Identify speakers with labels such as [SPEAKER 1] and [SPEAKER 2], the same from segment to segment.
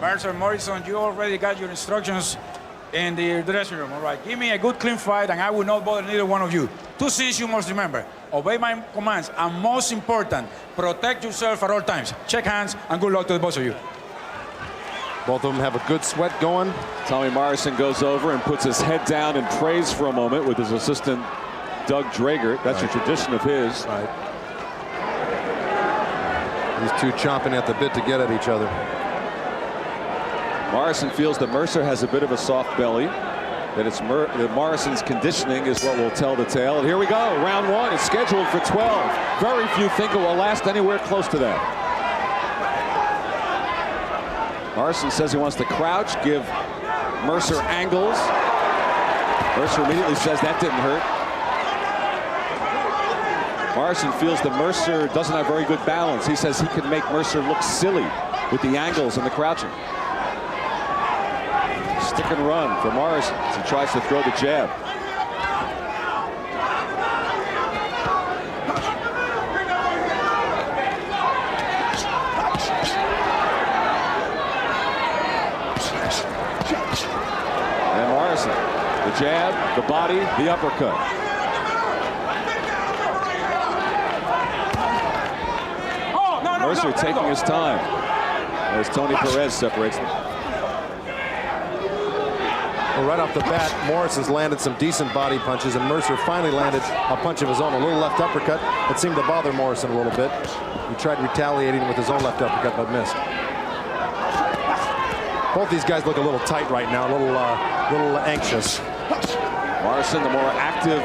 [SPEAKER 1] Mercer, Morrison, you already got your instructions in the dressing room, all right? Give me a good, clean fight, and I will not bother neither one of you. Two things you must remember. Obey my commands, and most important, protect yourself at all times. Shake hands, and good luck to the both of you.
[SPEAKER 2] Both of them have a good sweat going.
[SPEAKER 3] Tommy Morrison goes over and puts his head down and prays for a moment with his assistant, Doug Drager. That's a tradition of his.
[SPEAKER 2] Right. These two chomping at the bit to get at each other.
[SPEAKER 3] Morrison feels that Mercer has a bit of a soft belly, that that Morrison's conditioning is what will tell the tale. And here we go, round one. It's scheduled for 12. Very few think it will last anywhere close to that. Morrison says he wants to crouch, give Mercer angles. Mercer immediately says that didn't hurt. Morrison feels that Mercer doesn't have very good balance. He says he can make Mercer look silly with the angles and the crouching. Stick and run for Morrison as he tries to throw the jab. And Morrison, the jab, the body, the uppercut. Mercer taking his time as Tony Perez separates them.
[SPEAKER 2] Well, right off the bat, Morrison's landed some decent body punches, and Mercer finally landed a punch of his own, a little left uppercut that seemed to bother Morrison a little bit. He tried retaliating with his own left uppercut, but missed. Both these guys look a little tight right now, a little anxious.
[SPEAKER 3] Morrison, the more active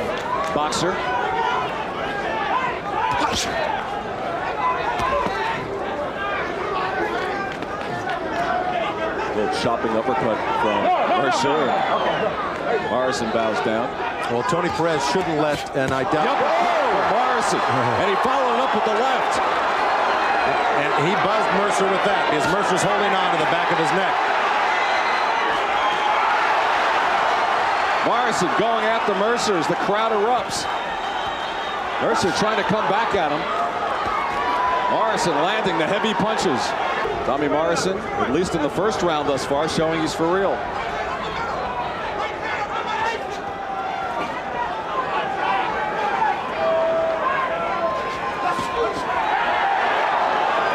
[SPEAKER 3] boxer. Little chopping uppercut from Mercer. Morrison bows down.
[SPEAKER 2] Well, Tony Perez shouldn't let, and I doubt.
[SPEAKER 3] Morrison, and he followed up with the left.
[SPEAKER 2] And he buzzed Mercer with that because Mercer's holding on to the back of his neck.
[SPEAKER 3] Morrison going after Mercer as the crowd erupts. Mercer trying to come back at him. Morrison landing the heavy punches. Tommy Morrison, at least in the first round thus far, showing he's for real.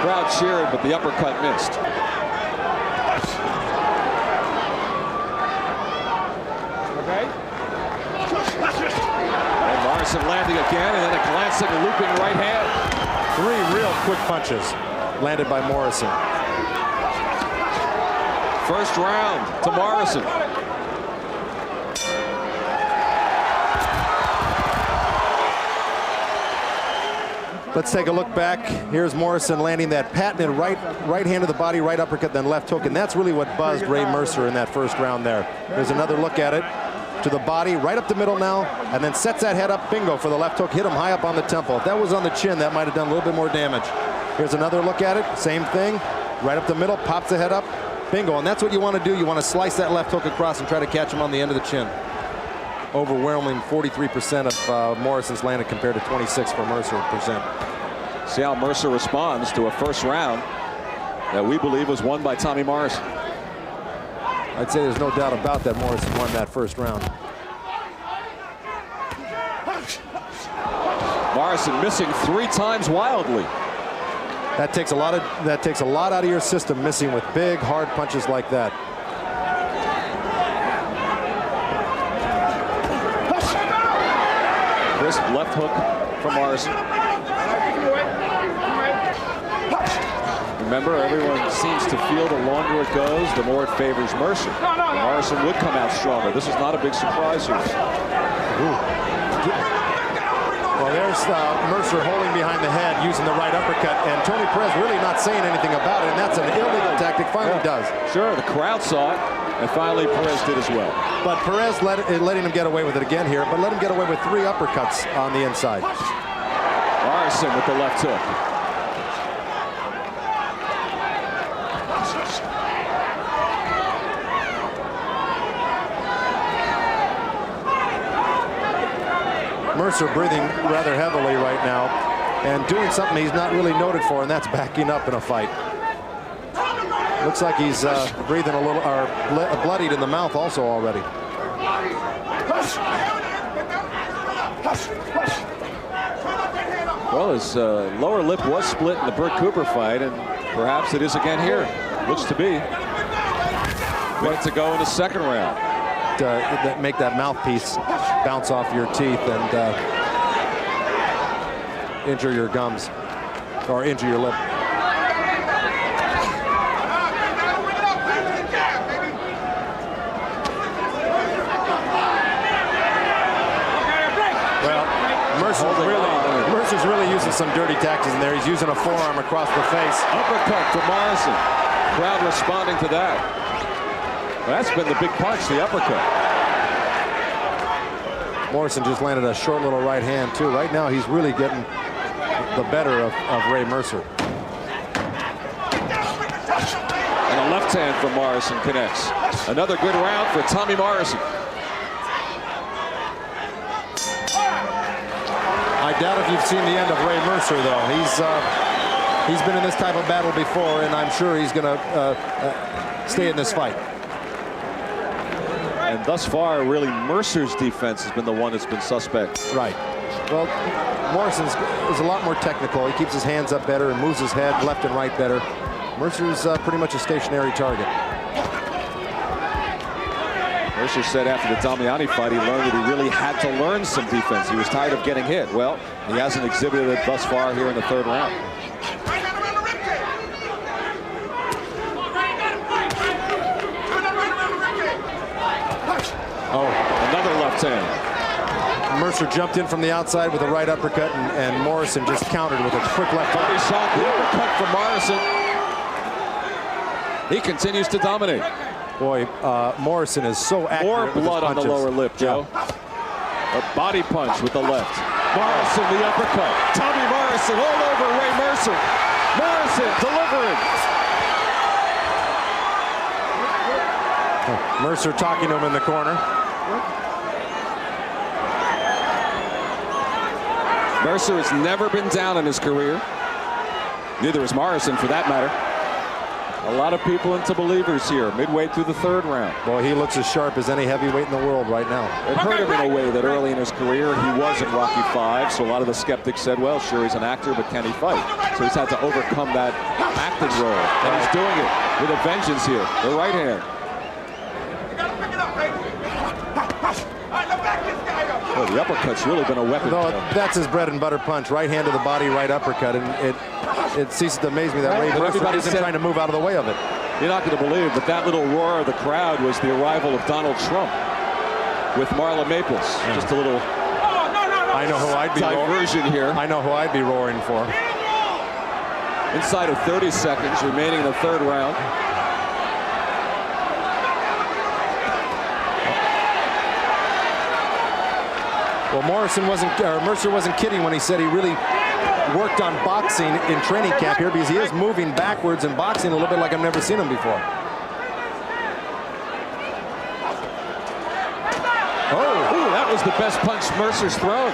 [SPEAKER 3] Crowd cheered, but the uppercut missed.
[SPEAKER 1] Okay.
[SPEAKER 3] And Morrison landing again, and then a glancing, looping right hand.
[SPEAKER 2] Three real quick punches landed by Morrison.
[SPEAKER 3] First round to Morrison.
[SPEAKER 2] Let's take a look back. Here's Morrison landing that patented right hand of the body, right uppercut, then left hook, and that's really what buzzed Ray Mercer in that first round there. There's another look at it. To the body, right up the middle now, and then sets that head up, bingo, for the left hook. Hit him high up on the temple. If that was on the chin, that might have done a little bit more damage. Here's another look at it. Same thing. Right up the middle, pops the head up. Bingo, and that's what you want to do. You want to slice that left hook across and try to catch him on the end of the chin. Overwhelming 43% of Morrison's landed compared to 26 for Mercer percent.
[SPEAKER 3] See how Mercer responds to a first round that we believe was won by Tommy Morrison.
[SPEAKER 2] I'd say there's no doubt about that Morrison won that first round.
[SPEAKER 3] Morrison missing 3 times wildly.
[SPEAKER 2] That takes a lot out of your system, missing with big, hard punches like that.
[SPEAKER 3] Crisp left hook from Morrison. Remember, everyone seems to feel the longer it goes, the more it favors Mercer. Morrison would come out stronger. This is not a big surprise here.
[SPEAKER 2] Well, there's Mercer holding behind the head, using the right uppercut, and Tony Perez really not saying anything about it, and that's an illegal tactic. Finally does.
[SPEAKER 3] Sure, the crowd saw it, and finally Perez did as well.
[SPEAKER 2] But Perez letting him get away with it again here, but let him get away with 3 uppercuts on the inside.
[SPEAKER 3] Morrison with the left hook.
[SPEAKER 2] Mercer breathing rather heavily right now and doing something he's not really noted for, and that's backing up in a fight. Looks like he's breathing a little, or bloodied in the mouth also already.
[SPEAKER 3] Well, his lower lip was split in the Burt Cooper fight, and perhaps it is again here. Looks to be. Minute to go in the second round.
[SPEAKER 2] Make that mouthpiece bounce off your teeth and injure your gums or injure your lip. Well, Mercer's really using some dirty tactics in there. He's using a forearm across the face.
[SPEAKER 3] Uppercut from Morrison. Crowd responding to that. Well, that's been the big punch, the uppercut.
[SPEAKER 2] Morrison just landed a short little right hand, too. Right now, he's really getting the better of Ray Mercer.
[SPEAKER 3] And a left hand from Morrison connects. Another good round for Tommy Morrison.
[SPEAKER 2] I doubt if you've seen the end of Ray Mercer, though. He's been in this type of battle before, and I'm sure he's going to stay in this fight.
[SPEAKER 3] And thus far, really, Mercer's defense has been the one that's been suspect.
[SPEAKER 2] Right. Well, Morrison's is a lot more technical. He keeps his hands up better and moves his head left and right better. Mercer's pretty much a stationary target.
[SPEAKER 3] Mercer said after the Damiani fight he learned that he really had to learn some defense. He was tired of getting hit. Well, he hasn't exhibited it thus far here in the third round.
[SPEAKER 2] Oh,
[SPEAKER 3] another left hand.
[SPEAKER 2] Mercer jumped in from the outside with a right uppercut, and Morrison just countered with a quick left hook.
[SPEAKER 3] He shot the uppercut from Morrison. He continues to dominate.
[SPEAKER 2] Boy, Morrison is so accurate.
[SPEAKER 3] More
[SPEAKER 2] with his
[SPEAKER 3] blood on the lower lip, Joe. Yeah. A body punch with the left. Morrison, the uppercut. Tommy Morrison all over Ray Mercer. Morrison delivering.
[SPEAKER 2] Mercer talking to him in the corner.
[SPEAKER 3] Mercer has never been down in his career. Neither has Morrison, for that matter. A lot of people into believers here, midway through the third round.
[SPEAKER 2] Boy, he looks as sharp as any heavyweight in the world right now.
[SPEAKER 3] It hurt him in a way that early in his career he was in Rocky V, so a lot of the skeptics said, well, sure, he's an actor, but can he fight? So he's had to overcome that acting role, and he's doing it with a vengeance here. The right hand. Well, the uppercut's really been a weapon.
[SPEAKER 2] No, that's his bread and butter punch. Right hand to the body, right uppercut. And it ceases to amaze me that Ray Mercer isn't trying to move out of the way of it.
[SPEAKER 3] You're not going to believe, but that little roar of the crowd was the arrival of Donald Trump with Marla Maples. Yeah. Just a little
[SPEAKER 2] I know who I'd be
[SPEAKER 3] diversion here.
[SPEAKER 2] I know who I'd be roaring for.
[SPEAKER 3] Inside of 30 seconds remaining in the third round.
[SPEAKER 2] Well, Mercer wasn't kidding when he said he really worked on boxing in training camp here, because he is moving backwards and boxing a little bit like I've never seen him before.
[SPEAKER 3] Oh, that was the best punch Mercer's thrown.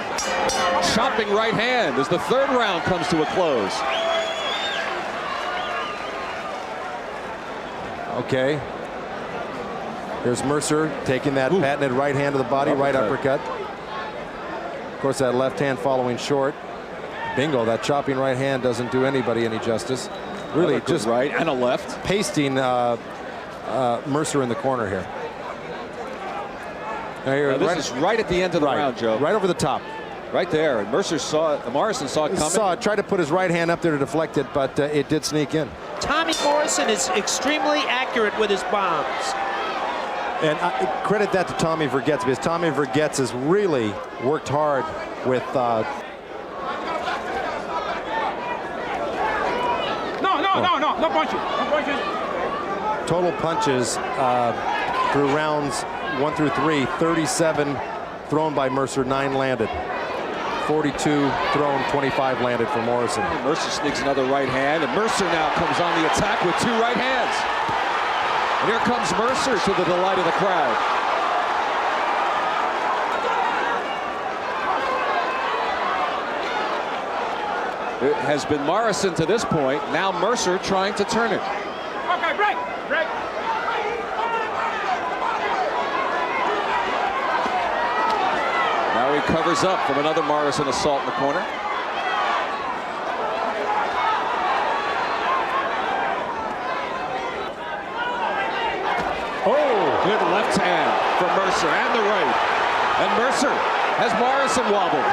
[SPEAKER 3] Chopping right hand as the third round comes to a close.
[SPEAKER 2] Okay. Here's Mercer taking that patented right hand to the body, right uppercut. Of course, that left hand following short. Bingo, that chopping right hand doesn't do anybody any justice. Really just
[SPEAKER 3] right and a left.
[SPEAKER 2] Pasting Mercer in the corner here.
[SPEAKER 3] This is right at the end of the round, Joe.
[SPEAKER 2] Right over the top.
[SPEAKER 3] Right there. And Mercer saw it. Morrison saw it coming.
[SPEAKER 2] Tried to put his right hand up there to deflect it, but it did sneak in.
[SPEAKER 4] Tommy Morrison is extremely accurate with his bombs.
[SPEAKER 2] And I credit that to Tommy Vergetz, because Tommy Vergetz has really worked hard with
[SPEAKER 1] No punches. No punches.
[SPEAKER 2] Total punches through rounds 1 through 3. 37 thrown by Mercer, 9 landed. 42 thrown, 25 landed for Morrison.
[SPEAKER 3] Mercer sneaks another right hand, and Mercer now comes on the attack with 2 right hands. And here comes Mercer to the delight of the crowd. It has been Morrison to this point. Now Mercer trying to turn it.
[SPEAKER 1] Okay,
[SPEAKER 3] Now he covers up from another Morrison assault in the corner. Oh, good left hand from Mercer and the right. And Mercer has Morrison wobbled.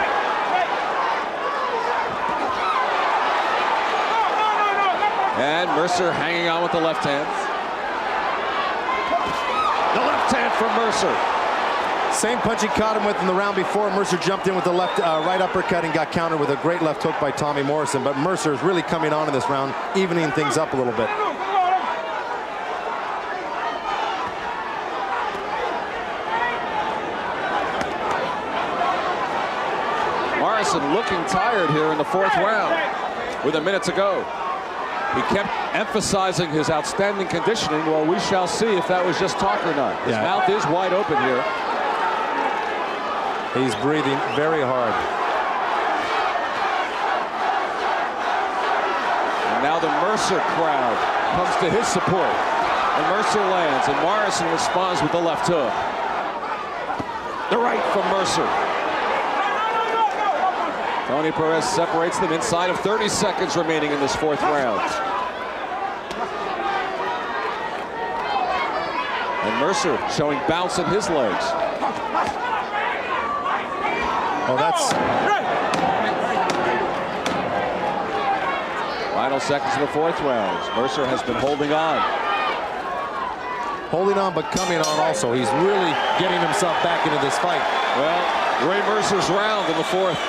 [SPEAKER 3] And Mercer hanging on with the left hand. The left hand from Mercer.
[SPEAKER 2] Same punch he caught him with in the round before. Mercer jumped in with the left right uppercut and got countered with a great left hook by Tommy Morrison. But Mercer is really coming on in this round, evening things up a little bit.
[SPEAKER 3] Morrison looking tired here in the fourth round with a minute to go. He kept emphasizing his outstanding conditioning. Well, we shall see if that was just talk or not. His mouth is wide open here.
[SPEAKER 2] He's breathing very hard.
[SPEAKER 3] And now the Mercer crowd comes to his support. And Mercer lands, and Morrison responds with the left hook. The right from Mercer. Tony Perez separates them inside of 30 seconds remaining in this fourth round. And Mercer showing bounce in his legs.
[SPEAKER 2] Oh, that's...
[SPEAKER 3] Final seconds of the fourth round. Mercer has been holding on.
[SPEAKER 2] Holding on, but coming on also. He's really getting himself back into this fight.
[SPEAKER 3] Well, Ray Mercer's round in the fourth.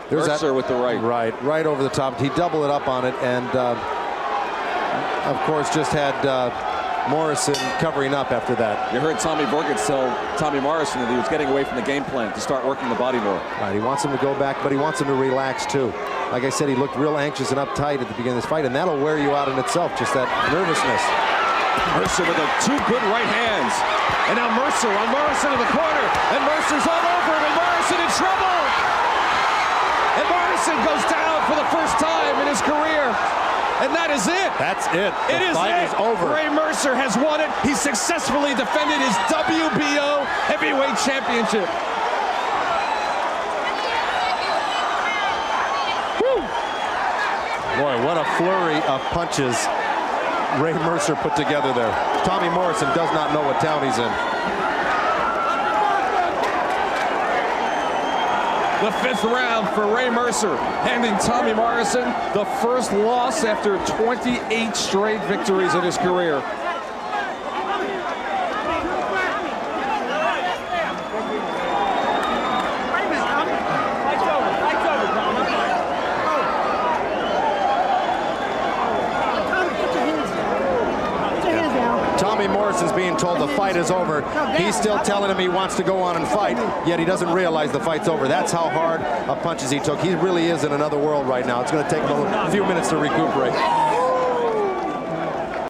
[SPEAKER 2] There's
[SPEAKER 3] Mercer with the right.
[SPEAKER 2] Right over the top. He doubled it up on it, and of course just had Morrison covering up after that.
[SPEAKER 3] You heard Tommy Morrison tell Tommy Morrison that he was getting away from the game plan to start working the body more.
[SPEAKER 2] Right, he wants him to go back, but he wants him to relax too. Like I said, he looked real anxious and uptight at the beginning of this fight, and that'll wear you out in itself, just that nervousness.
[SPEAKER 3] Mercer with two good right hands. And now Mercer on Morrison in the corner, and Mercer's all over him, and Morrison in trouble. And Morrison goes down for the first time in his career. And that is it.
[SPEAKER 2] That's it.
[SPEAKER 3] The fight is over. Ray Mercer has won it. He successfully defended his WBO Heavyweight Championship. Woo.
[SPEAKER 2] Boy, what a flurry of punches Ray Mercer put together there. Tommy Morrison does not know what town he's in.
[SPEAKER 3] The fifth round for Ray Mercer, handing Tommy Morrison the first loss after 28 straight victories in his career.
[SPEAKER 2] Tommy Morrison's being told the fight is over. He's still telling him he wants to go on and fight, yet he doesn't realize the fight's over. That's how hard of punches he took. He really is in another world right now. It's going to take him a few minutes to recuperate.